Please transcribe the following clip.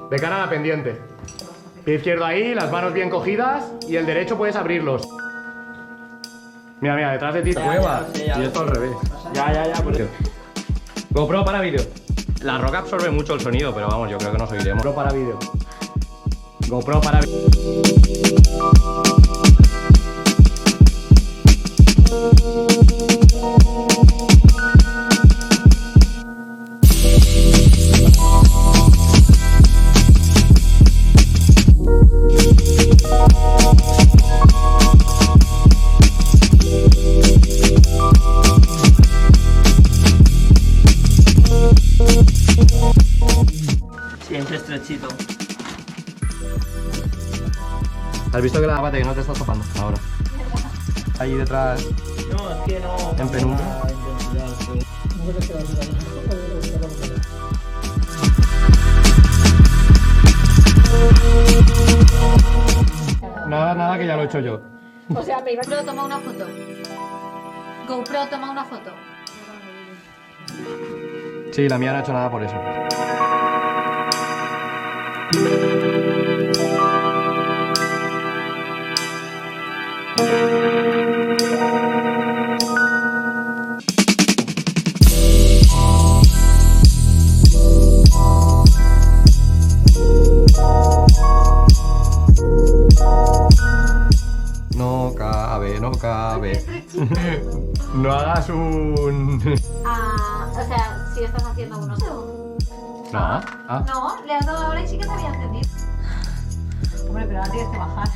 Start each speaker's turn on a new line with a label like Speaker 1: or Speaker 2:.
Speaker 1: De cara a la pendiente. Pie izquierdo ahí, las manos bien cogidas y el derecho puedes abrirlos. Mira, mira, detrás de ti cueva. Y esto al revés.
Speaker 2: Ya, por eso.
Speaker 1: GoPro para vídeo. La roca absorbe mucho el sonido, pero vamos, yo creo que nos oiremos. GoPro para vídeo. GoPro para vídeo.
Speaker 2: Siempre estrechito.
Speaker 1: ¿Has visto que la bate que no te estás tapando ahora? Ahí detrás,
Speaker 2: No, es que no.
Speaker 1: en penumbra. Nada, que ya lo he hecho yo.
Speaker 3: O sea, me iba a tomar una foto. GoPro, toma una foto.
Speaker 1: Sí, la mía no ha hecho nada por eso. No cabe. No hagas un...
Speaker 3: O sea, si estás haciendo uno.
Speaker 1: No. Ah.
Speaker 3: No, le has dado ahora y sí que te había entendido. Hombre, pero ahora tienes que bajar.